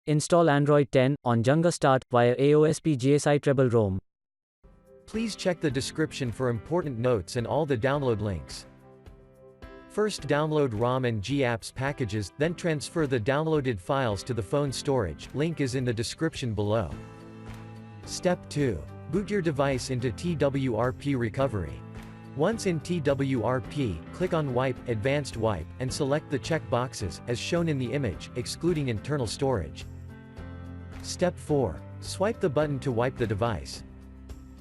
Install Android 10 on Jinga Start via AOSP GSI Treble ROM. Please check the description for important notes and all the download links. First download ROM and GApps packages, then transfer the downloaded files to the phone storage, link is in the description below. Step 2. Boot your device into TWRP recovery. Once in TWRP, click on Wipe, Advanced Wipe, and select the check boxes, as shown in the image, excluding internal storage. Step 4. Swipe the button to wipe the device.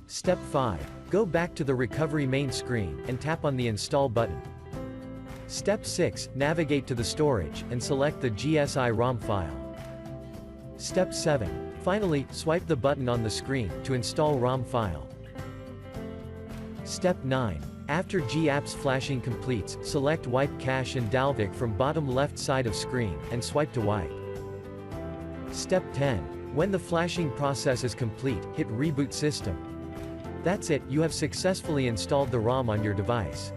Step 5. Go back to the recovery main screen, and tap on the Install button. Step 6. Navigate to the storage, and select the GSI ROM file. Step 7. Finally, swipe the button on the screen, to install ROM file. Step 9. After GApps flashing completes, select Wipe Cache and Dalvik from bottom left side of screen, and swipe to wipe. Step 10. When the flashing process is complete, hit Reboot System. That's it, you have successfully installed the ROM on your device.